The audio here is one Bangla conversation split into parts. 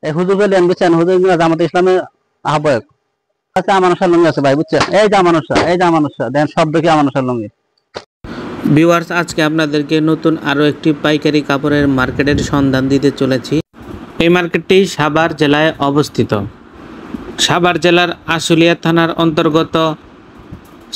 এই হুজুর বলেন বুঝছেন, হুজুর জামাতে ইসলামের আহ্বায়ক আছে। আমানুষার লুঙ্গি আছে ভাই বুঝছেন, এই যে আমানুষা, এই যে আমানুষা দেন শব্দ কি আমানুষার লুঙ্গি। ভিউয়ার্স, আজকে আপনাদেরকে নতুন আরও একটি পাইকারি কাপড়ের মার্কেটের সন্ধান দিতে চলেছি। এই মার্কেটটি সাভার জেলায় অবস্থিত। সাভার জেলার আশুলিয়া থানার অন্তর্গত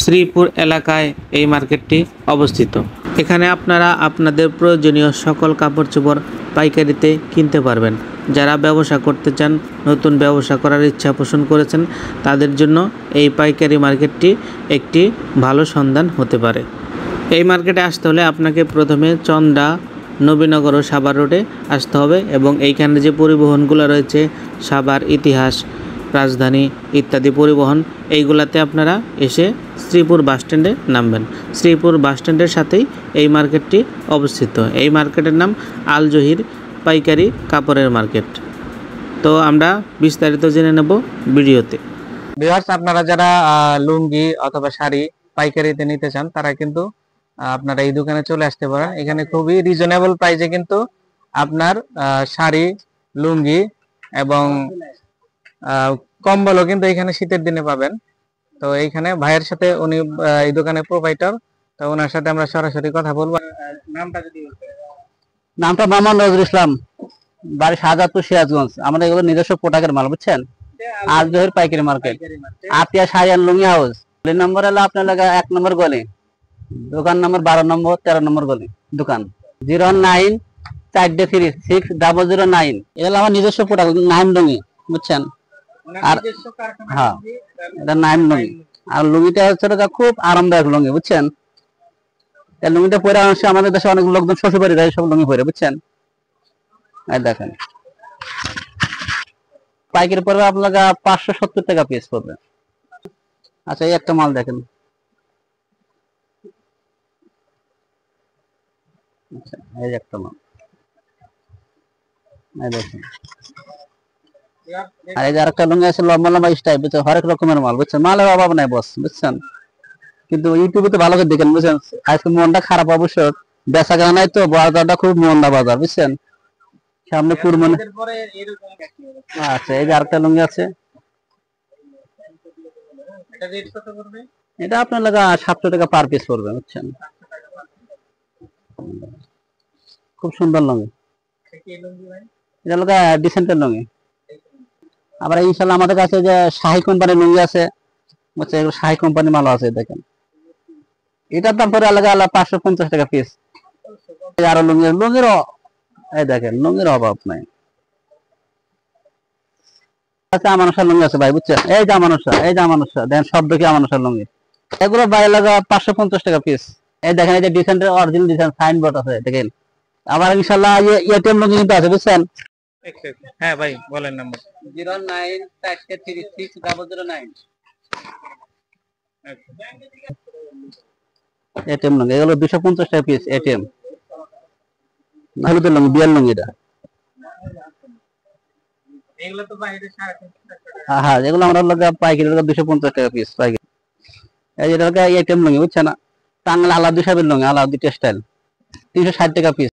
শ্রীপুর এলাকায় এই মার্কেটটি অবস্থিত। এখানে আপনারা আপনাদের প্রয়োজনীয় সকল কাপড় চোপড় পাইকারিতে কিনতে পারবেন। যারা ব্যবসা করতে চান, নতুন ব্যবসা করার ইচ্ছা পোষণ করেছেন, তাদের জন্য এই পাইকারি মার্কেটটি একটি ভালো সন্ধান হতে পারে। এই মার্কেটে আসতে হলে আপনাকে প্রথমে চন্দ্রা, নবীনগর ও সাভার রোডে আসতে হবে এবং এইখানে যে পরিবহনগুলো রয়েছে, সাভার, ইতিহাস, রাজধানী ইত্যাদি পরিবহন, এইগুলাতে আপনারা এসে শ্রীপুর বাসস্ট্যান্ডে নামবেন। শ্রীপুর বাসস্ট্যান্ডের সাথেই এই মার্কেটটি অবস্থিত। এই মার্কেটের নাম আল জহির পাইকারি কাপড়ের মার্কেট। তো আমরা বিস্তারিত জেনে নেব ভিডিওতে। ভিউয়ার্স, আপনারা যারা লুঙ্গি অথবা শাড়ি পাইকারিতে নিতে চান, তারা কিন্তু আপনারা এই দোকানে চলে আসতে পারেন। এখানে খুবই রিজনেবল প্রাইসে কিন্তু আপনার শাড়ি, লুঙ্গি এবং কম্বলও কিন্তু এখানে শীতের দিনে পাবেন। তো এইখানে ভাইয়ের সাথে, উনি এই দোকানের প্রোপাইটার, তো ওনার সাথে আমরা সরাসরি কথা বলবো। নামটা যদি নামটা মোহাম্মদ নজরুল ইসলাম, বাড়ি শাহজাদপুর, সিরাজগঞ্জ। আমাদের এগুলো নিজস্ব প্রোডাক্টের মাল বুঝছেন। আল জহির পাইকারি মার্কেট, আতিয়া শাড়ি আর লুঙ্গি হাউস। নম্বর হলো আপনার লাগা 1 নম্বর গলি, দোকান নম্বর 12 নম্বর, 13 নম্বর গলি দোকান। 094360009। এগুলো আমার নিজস্ব প্রোডাক্ট, নাইম লুঙ্গি বুঝছেন। আর হ্যাঁ, এটা নাইম লুঙ্গি। আর লুঙ্গিটা হচ্ছে খুব আরামদায়ক লুঙ্গি বুঝছেন। এই লুঙ্গিটা পরে আমাদের দেশে অনেক লোকজন শ্বশুর বাড়ি যায় সব লুঙ্গি পরে বুঝছেন। এই দেখেন, পাইকারি পড়বে আপনার 570 টাকা পিস পড়বে। আচ্ছা, এই একটা মাল দেখেন। আচ্ছা, এই একটা মাল, এই দেখেন। আর এই যে আরেকটা লুঙ্গি আছে লম্বা লম্বা স্টাইল, বুঝছেন, হরেক রকমের মাল বুঝছেন। মালের অভাব নাই বস বুঝছেন। কিন্তু ইউটিউবে তো ভালো করে দেখেন বুঝছেন। আজকে মনটা খারাপ অবশ্য, বেচা কেনা নাই তো, বাজারটা খুব মন্দা বাজার বুঝছেন। সামনে কুরবানি। আচ্ছা, এই যে আরেকটা লুঙ্গি আছে, এটা আপনার লাগা 700 টাকা পার পিস পড়বে বুঝছেন। খুব সুন্দর লুঙ্গি, এটা লাগা ডিসেন্টের লুঙ্গি। আবার ইনশাল্লাহ আমাদের কাছে যে শাহী কোম্পানির লুঙ্গি আছে বুঝছেন, এগুলো শাহী কোম্পানির মাল আছে দেখেন। এটার দাম পড়ে আলাদা আলাদা 550 টাকা পিস। আরো লুঙ্গির এই দেখেন, লুঙ্গির অভাব নাই। আচ্ছা, আমানুষার লুঙ্গি আছে ভাই বুঝছেন, এই যে আমানুষা, এই যে আমানুষা দেন শব্দ কি আমানুষার লুঙ্গি। এগুলো বাইরে লাগা 550 টাকা পিস। এই দেখেন, এই যে ডিসেন্টের অরিজিনাল ডিসেন্ট সাইনবোর্ড আছে দেখেন। আবার ইনশাল্লাহ এটিএম লুঙ্গি কিন্তু আছে বুঝছেন। হ্যাঁ ভাই, বলেন নাম্বার। 094360009। এটিএম লুঙ্গি এগুলো 250 টাকা পিস। এটিএম হলুদের লুঙ্গি, বিয়ার লুঙ্গিটা। হ্যাঁ, এগুলো আমরা পাইকারি 250 টাকা পিস পাইকারি। এই যে এটিএম লুঙ্গি বুঝছেন না, টাঙ্গাইল আলাউদ্দিন সাহেবের লুঙ্গি, আলাউদ্দিন টেক্সটাইল, 360 টাকা পিস।